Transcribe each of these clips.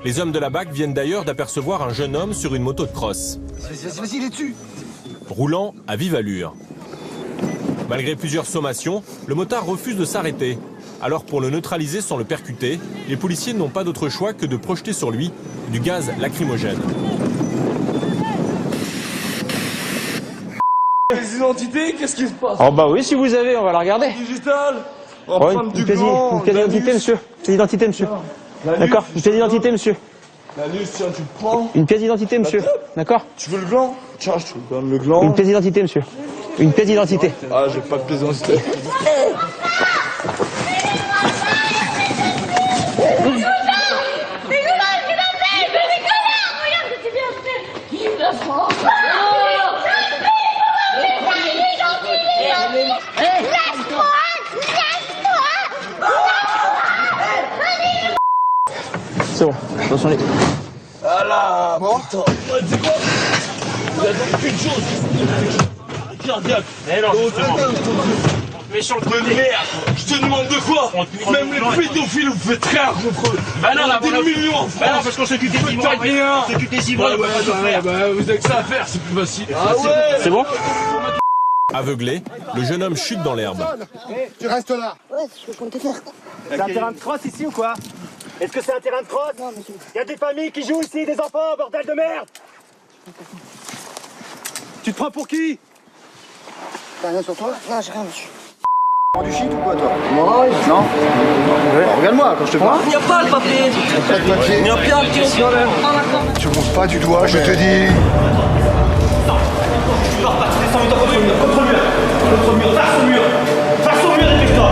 Les hommes de la BAC viennent d'ailleurs d'apercevoir un jeune homme sur une moto de cross. Vas-y, il est dessus. Roulant à vive allure. Malgré plusieurs sommations, le motard refuse de s'arrêter. Alors pour le neutraliser sans le percuter, les policiers n'ont pas d'autre choix que de projeter sur lui du gaz lacrymogène. Les identités, qu'est-ce qui se passe? Oh bah oui, si vous avez, on va la regarder. Digital. On va Oh, prendre du une pièce gland, d'identité, monsieur. Pièce d'identité, monsieur. D'accord, une pièce d'identité, monsieur. L'anus, tiens, tu le prends. Une pièce d'identité, monsieur. D'accord. Tu veux le gland? Tiens, je te donne le gland. Une pièce d'identité, monsieur. Une pièce d'identité. Ah, j'ai pas de pièce d'identité. C'est bon, attention les... Ah là, putain. Tu sais quoi? Vous attendez qu'une chose. Cardiaque. Mais non, justement. Méchant de merde. Je te demande de quoi? Même les pédophiles, vous faites rien contre eux. Bah non, là, des millions en France. Bah non, parce qu'on s'occupe des ivrognes. On s'occupe des ivrognes. Bah, vous avez que ça à faire, c'est plus facile. Ah ouais. C'est bon? Aveuglé, le jeune homme chute dans l'herbe. Tu restes là. Ouais, c'est ce que je comptais faire. C'est un terrain de cross ici ou quoi? Est-ce que c'est un terrain de cross? Non, monsieur. Il y a des familles qui jouent ici, des enfants, bordel de merde! Tu te prends pour qui? T'as rien sur toi? Non, j'ai rien, monsieur. Du shit ou quoi, toi? Moi, non. Ouais. Regarde-moi quand je te parle. Il n'y a pas le papier. Pas de papier. Il n'y a pas le papier. Tu montes pas du doigt, je te dis. Tu pars pas, tu descends contre le mur. Contre le mur. Contre le mur. Face au mur. Face au mur, dépêche-toi.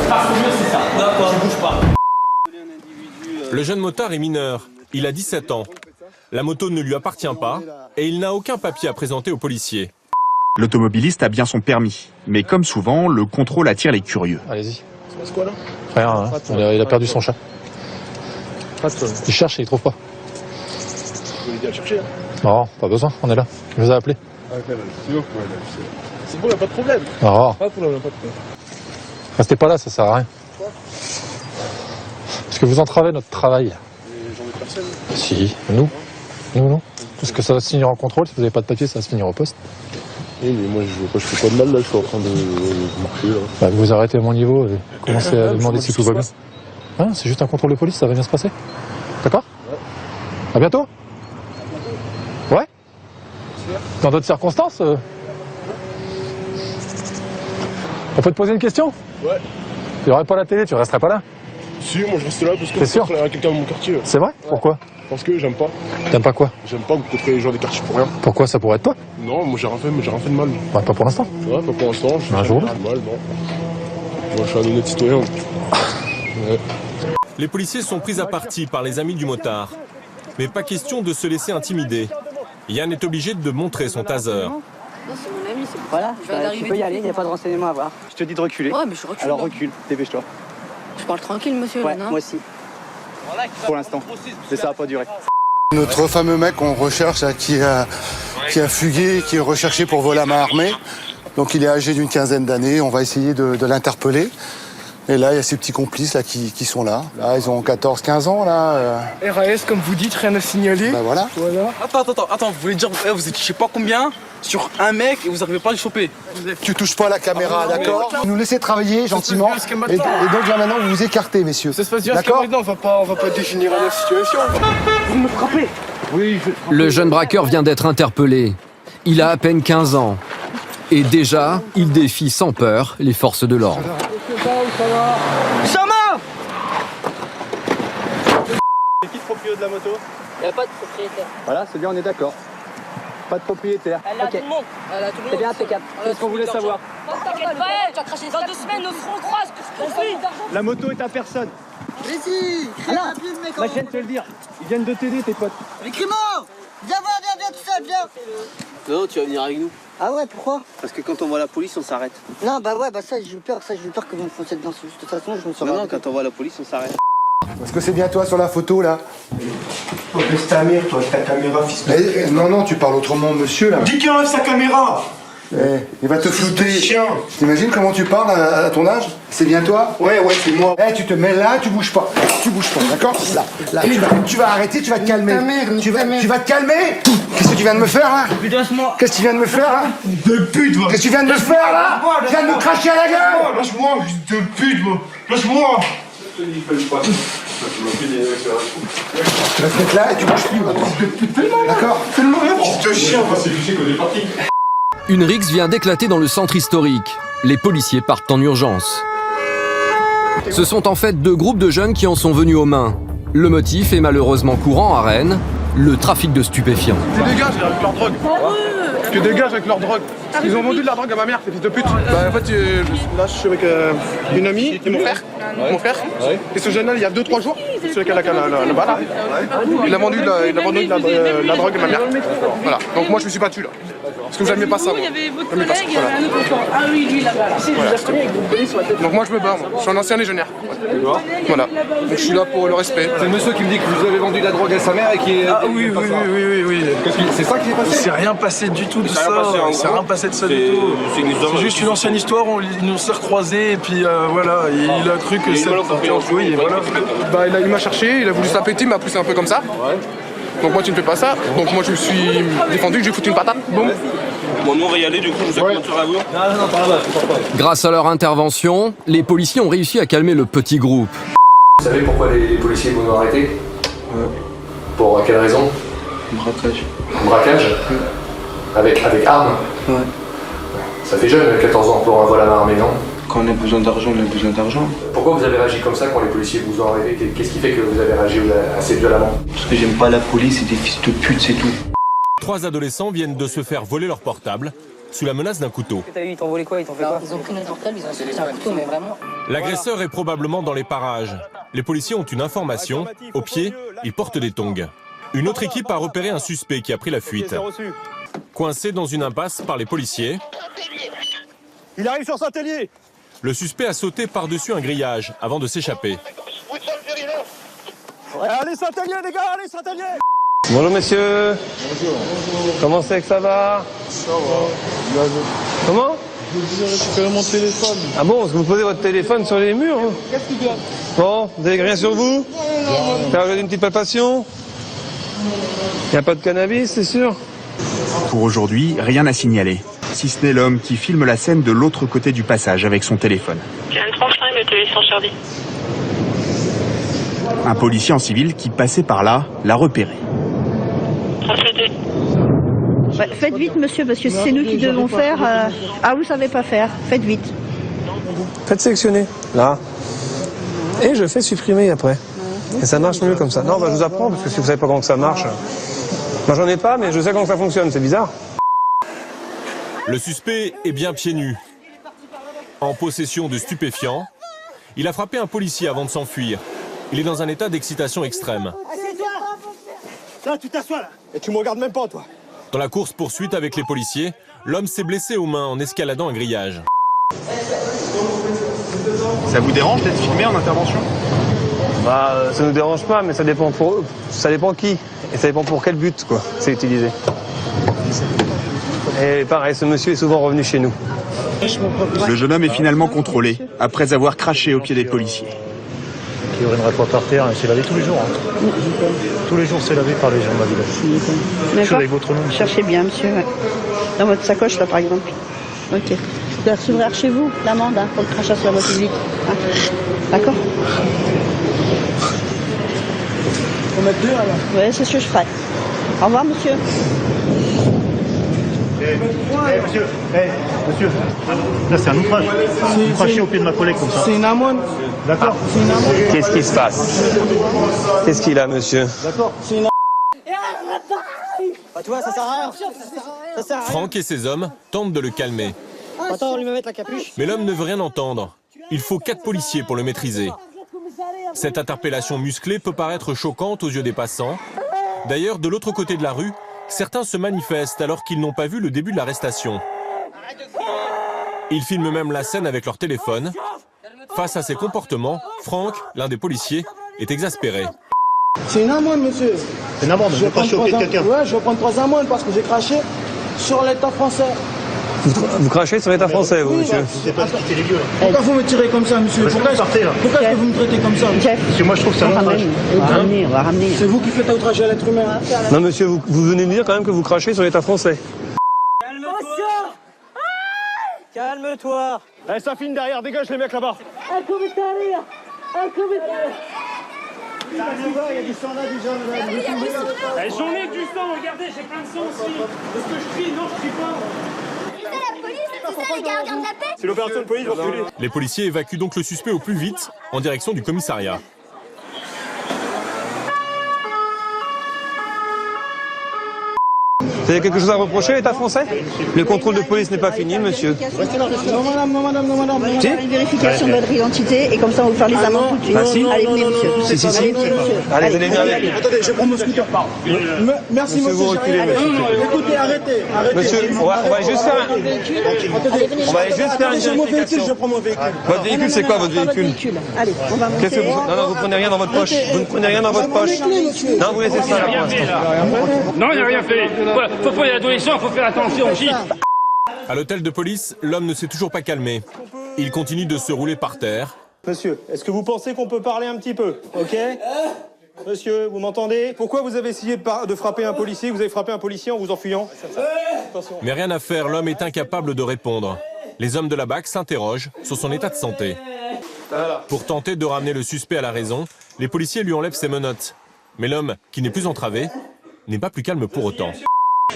Face au mur, c'est ça. D'accord, je bouge pas. Le jeune motard est mineur. Il a 17 ans. La moto ne lui appartient pas et il n'a aucun papier à présenter aux policiers. L'automobiliste a bien son permis, mais comme souvent, le contrôle attire les curieux. Allez-y. Ça passe quoi là? Rien, hein. Il a perdu son chat. Il cherche et il trouve pas. Vous voulez dire chercher, hein? Non, pas besoin, on est là. Il nous a appelé. Ah, ok, c'est bon, y'a pas de problème. Non, Pas de problème, pas de problème. restez pas là, ça sert à rien. Parce que vous entravez notre travail. Et j'en ai personne. Si, nous. Nous. Parce que ça va se finir en contrôle, si vous n'avez pas de papier, ça va se finir au poste. Oui, mais moi je fais pas de mal là, je suis en train de marcher là. Bah, vous arrêtez à mon niveau et commencez à demander si tout va bien. Hein, c'est juste un contrôle de police, ça va bien se passer. D'accord? Ouais. À bientôt. Ouais. Dans d'autres circonstances On peut te poser une question? Ouais. Tu n'aurais pas la télé, tu resterais pas là? Si, moi je reste là parce que T'es sûr? il y a quelqu'un dans mon quartier. C'est vrai? Ouais. Pourquoi? Parce que j'aime pas. T'aimes pas quoi? J'aime pas que vous contrôlez les gens des quartiers pour rien. Pourquoi? Ça pourrait être toi? Non, moi j'ai rien fait de mal. Bah, pas pour l'instant. Ouais, pas pour l'instant, je fais Un jour. rien de mal, non. Moi je suis un honnête citoyen. Ouais. Les policiers sont pris à partie par les amis du motard. Mais pas question de se laisser intimider. Yann est obligé de montrer son taser. Non, c'est mon ami, c'est bon. Voilà, Je viens d'arriver tu peux y du aller, il n'y a pas de renseignements à avoir. Je te dis de reculer. Ouais, mais je recule. Alors là. recule, dépêche-toi. Je parle tranquille, monsieur. Ouais, là, non moi aussi. Pour l'instant. Mais ça va pas durer. Notre fameux mec qu'on recherche, là, qui a fugué, qui est recherché pour vol à main armée. Donc il est âgé d'une 15aine d'années, on va essayer de l'interpeller. Et là, il y a ces petits complices là qui sont là. Là, ils ont 14-15 ans là. RAS, comme vous dites, rien à signaler. Bah voilà. Attends, vous voulez dire, vous êtes je sais pas combien sur un mec et vous arrivez pas à le choper. Tu touches pas à la caméra, d'accord? Vous nous laissez travailler gentiment. Et donc là maintenant, vous vous écartez, messieurs. Ça se passe bien, d'accord? on va pas dégénérer la situation. Vous me frappez? Oui, Le jeune braqueur vient d'être interpellé. Il a à peine 15 ans. Et déjà, il défie sans peur les forces de l'ordre. Sama! C'est qui le propriétaire de la moto? Il n'y a pas de propriétaire. Voilà, c'est bien, on est d'accord. Pas de propriétaire. Elle a tout le monde. Elle a tout le monde. C'est bien impeccable. Qu'est-ce qu'on voulait savoir? T'inquiète pas, tu as craché dans 2 semaines, nos fronts croisent. Qu'est-ce qu'on fait? La moto est à personne. Vas-y, crie rapide, mec. Bah, je viens de te le dire. Ils viennent de t'aider, tes potes. Mais Crimo, viens voir, viens, tout ça, viens. Non, tu vas venir avec nous. Ah ouais, pourquoi? Parce que quand on voit la police, on s'arrête. Non, bah ouais, bah ça, j'ai eu peur que vous me fonciez dedans. De toute façon, je me suis Non, quand on voit la police, on s'arrête. Est-ce que c'est bien toi sur la photo là? C'est ta mère, toi, ta caméra, fils. Non, tu parles autrement, monsieur là. Dis qu'il enlève sa caméra! Il va te flouter. T'imagines comment tu parles à ton âge? C'est bien toi? Ouais, c'est moi. Tu te mets là, tu bouges pas. Tu bouges pas, d'accord? Là, tu vas arrêter, tu vas te calmer. Tu vas te calmer? Qu'est-ce que tu viens de me faire là? Qu'est-ce que tu viens de me faire là? De pute, moi. Qu'est-ce que tu viens de me faire là? Tu viens de me cracher à la gueule? Lâche-moi, fils de pute, moi. Lâche-moi. Tu vas te mettre là et tu bouges plus. D'accord? Je te chien, c'est fiché qu'on est parti. Une rixe vient d'éclater dans le centre historique. Les policiers partent en urgence. Ce sont en fait deux groupes de jeunes qui en sont venus aux mains. Le motif est malheureusement courant à Rennes, le trafic de stupéfiants. Tu dégages avec leur drogue. Tu dégages avec leur drogue. Ils ont vendu de la drogue à ma mère, ces fils de pute. Bah, en fait, là, je suis avec une amie et mon frère. Et ce jeune-là, il y a 2-3 jours, celui qui a le bas là, il a vendu de la drogue à ma mère. Voilà. Donc moi, je me suis battu là. Parce que j'aimais pas ça. Il y avait votre collègue, ah oui, lui là-bas. Donc moi, je me bats. Moi. Je suis un ancien légionnaire. Voilà. Donc je suis là pour le respect. C'est le monsieur qui me dit que vous avez vendu de la drogue à sa mère et qui est... Ah oui. C'est ça qui s'est passé? Il s'est rien passé du tout de ça. Il s'est rien passé de ça du tout. C'est juste une ancienne histoire, il nous s'est recroisés et puis voilà, il a cru que c'était en couille et voilà. Bah, il m'a cherché, il a voulu se taper, il m'a poussé un peu comme ça. Donc moi tu ne fais pas ça. Donc moi je me suis défendu, j'ai foutu une patate. Bon. Bon, nous on va y aller du coup, vous avez notre à vous. Non, par là-bas. Grâce à leur intervention, les policiers ont réussi à calmer le petit groupe. Vous savez pourquoi les policiers vous ont arrêté? Pour quelle raison? Braquage. Braquage? Avec arme? Ouais. Ça fait jeune, 14 ans pour un vol à main armée, non? Quand on a besoin d'argent, on a besoin d'argent. Pourquoi vous avez réagi comme ça quand les policiers vous ont arrêté? Qu'est-ce qui fait que vous avez réagi assez violemment? Parce que j'aime pas la police, c'est des fils de pute, c'est tout. 3 adolescents viennent de se faire voler leur portable sous la menace d'un couteau. Ils t'ont volé quoi? Ils t'ont fait quoi? Ils ont pris notre portable, ils ont sorti un couteau, mais vraiment. L'agresseur est probablement dans les parages. Les policiers ont une information. Au pied, ils portent des tongs. Une autre équipe a repéré un suspect qui a pris la fuite. Coincé dans une impasse par les policiers, Il arrive sur Saint-Hélier. le suspect a sauté par-dessus un grillage avant de s'échapper. Allez Saint-Hélier les gars, allez Saint-Hélier. Bonjour monsieur. Bonjour. Comment c'est que ça va? Ça va. Comment? Je récupérer mon téléphone. Ah bon, parce que vous posez votre téléphone sur les murs, hein? Qu'est-ce qu'il y a? Bon, vous avez rien sur vous? Faire une petite palpation? Y a pas de cannabis, c'est sûr? Pour aujourd'hui, rien à signaler, si ce n'est l'homme qui filme la scène de l'autre côté du passage avec son téléphone. J'ai un 35 de téléphone sur 10. Un policier en civil qui passait par là l'a repéré. Transmettez. Ouais, faites vite, monsieur, parce que c'est nous qui devons faire. Ah, vous savez pas faire. Faites vite. Faites sélectionner, là. Et je fais supprimer après. Et ça marche mieux comme ça. Non, bah, je vous apprends, parce que si vous savez pas comment que ça marche... Moi j'en ai pas, mais je sais comment ça fonctionne, c'est bizarre. Le suspect est bien pieds nus. En possession de stupéfiants, il a frappé un policier avant de s'enfuir. Il est dans un état d'excitation extrême. Assieds-toi. Là, tu t'assois là. Et tu me regardes même pas, toi. Dans la course-poursuite avec les policiers, l'homme s'est blessé aux mains en escaladant un grillage. Ça vous dérange d'être filmé en intervention? Bah, ça nous dérange pas, mais ça dépend pour eux. Ça dépend qui. Et ça dépend pour quel but, quoi, c'est utilisé. Et pareil, ce monsieur est souvent revenu chez nous. Le jeune homme est finalement contrôlé, après avoir craché au pied des policiers. Qui urinerait pas par terre, c'est lavé tous les jours. Hein. Tous les jours, c'est lavé par les gens de la ville. D'accord. Avec votre nom. Cherchez bien, monsieur. Ouais. Dans votre sacoche, là, par exemple. Ok. Vous devez recevoir chez vous l'amende hein, pour le crachat sur la voie publique. Hein. D'accord. Faut mettre 2 alors. Oui, c'est ce que je ferai. Au revoir, monsieur. Monsieur, là c'est un outrage. Vous crachez au pied de ma collègue comme ça. C'est une amende. D'accord. Qu'est-ce qui se passe? Qu'est-ce qu'il a, monsieur? D'accord. C'est une bah, tu vois, ça sert à rien. Ça sert à rien. Franck et ses hommes tentent de le calmer. Attends, on lui met mettre la capuche. Mais l'homme ne veut rien entendre. Il faut 4 policiers pour le maîtriser. Cette interpellation musclée peut paraître choquante aux yeux des passants. D'ailleurs, de l'autre côté de la rue, certains se manifestent alors qu'ils n'ont pas vu le début de l'arrestation. Ils filment même la scène avec leur téléphone. Face à ces comportements, Franck, l'un des policiers, est exaspéré. C'est une amende, monsieur. C'est une amende, je vais cracher au pied de quelqu'un. Ouais, je vais prendre 3 amendes parce que j'ai craché sur l'État français. Vous crachez sur l'État français, vous, monsieur. Pourquoi vous me tirez comme ça, monsieur? Pourquoi est-ce que vous me traitez comme ça? Parce que moi je trouve ça normal. On va ramener. C'est vous qui faites outrager à l'être humain. Non, monsieur, vous venez de dire quand même que vous crachez sur l'État français. Calme-toi. Allez, ça filme derrière, dégage les mecs là-bas. Un commissaire. Un commissaire. Il y a du sang là déjà. J'en ai du sang, regardez, j'ai plein de sang aussi. Est-ce que je crie? Non, je crie pas. La police, c'est ça les gardiens de la paix. C'est l'opération de police, reculez. Les policiers évacuent donc le suspect au plus vite en direction du commissariat. Vous avez quelque chose à reprocher à l'État français? Le contrôle de police n'est pas fini, monsieur. Non, madame. On va faire une vérification de votre identité et comme ça on va vous faire les amendes tout de suite. Ah, si. Allez, venez, monsieur. Si. Allez, venez, monsieur. Allez, vous allez venir avec. Attendez, je prends mon scooter. Merci, Monsieur, vous reculez, monsieur. Écoutez, arrêtez. Monsieur, on va juste faire un... On va juste faire une J'ai mon véhicule, vérification. je prends mon véhicule. Votre véhicule, c'est quoi votre véhicule? Allez, on va monter. Qu'est-ce que vous... Non, vous prenez rien dans votre poche. Vous ne prenez rien dans votre poche. Non, vous laissez ça là pour l'instant. Non, il n'a rien fait. Faut pas y adolescents, faut faire attention aussi. À l'hôtel de police, l'homme ne s'est toujours pas calmé. Il continue de se rouler par terre. Monsieur, est-ce que vous pensez qu'on peut parler un petit peu? Ok? Monsieur, vous m'entendez? Pourquoi vous avez essayé de frapper un policier? Vous avez frappé un policier en vous enfuyant? Mais rien à faire, l'homme est incapable de répondre. Les hommes de la BAC s'interrogent sur son état de santé. Pour tenter de ramener le suspect à la raison, les policiers lui enlèvent ses menottes. Mais l'homme, qui n'est plus entravé, n'est pas plus calme pour autant.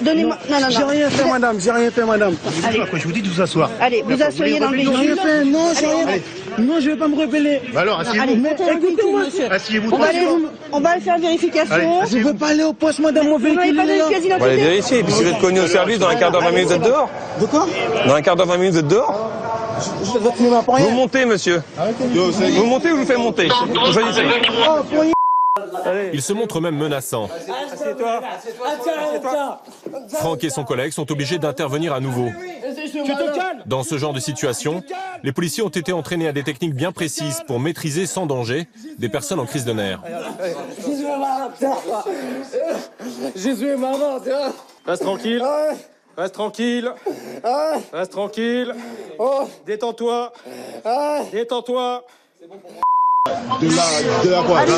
Donnez-moi. Non. J'ai rien fait, madame. Allez. Je vous dis de vous asseoir. Allez, vous asseyez dans le véhicule. Non, j'ai rien fait. Non, je vais pas me rebeller. Alors, Allez, montez dans le véhicule, monsieur. Asseyez-vous On va aller faire une vérification. Je veux pas aller au poste, madame, mon Vous n'avez véhicule pas est donné là. de pièce On va aller d'identité? vérifier. Et puis si vous êtes connu au service, dans un quart d'heure, 20 minutes, vous êtes dehors. De quoi? Dans un quart d'heure, 20 minutes, vous êtes dehors. Je dois tenir ma pour rien. Vous montez, monsieur. Vous montez ou je vous fais monter? Vous choisissez. Il se montre même menaçant. Assieds-toi. Franck et son collègue sont obligés d'intervenir à nouveau. Tu te calmes. Dans ce genre de situation, les policiers ont été entraînés à des techniques bien précises pour maîtriser sans danger des personnes en crise de nerfs. Jésus est maman. Reste tranquille. Reste tranquille. Reste tranquille. Détends-toi. Détends-toi. De la boîte.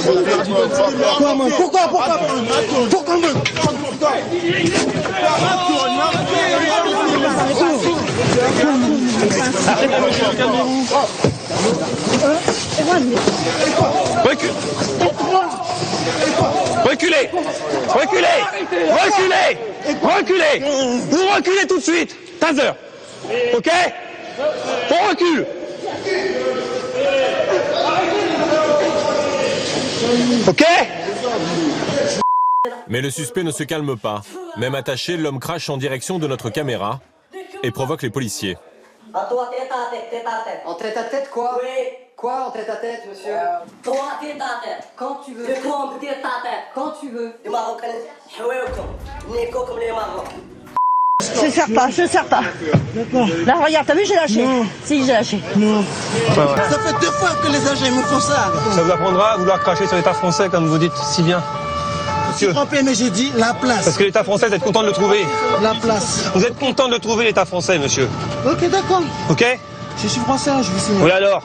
Pourquoi Reculez. Vous reculez tout de suite. Taser. Ok? On recule. Ok? Mais le suspect ne se calme pas. Même attaché, l'homme crache en direction de notre caméra et provoque les policiers. À toi, tête à tête. En tête à tête, quoi? Oui. Quoi en tête à tête, monsieur? Toi, tête à tête. Quand tu veux. Le compte, tête à tête. Quand tu veux. Les Marocains, Nico comme les Marocains. Je sers pas. Là, regarde, t'as vu, j'ai lâché. Si, j'ai lâché. Ça fait 2 fois que les agents me font ça. Ça vous apprendra à vouloir cracher sur l'État français, comme vous dites si bien. Je suis trompé, mais j'ai dit la place. Parce que l'État français, vous êtes content de le trouver. La place. Vous êtes content de le trouver, l'État français, monsieur. Ok, d'accord. Ok? Je suis français, je vous signale. Oui alors.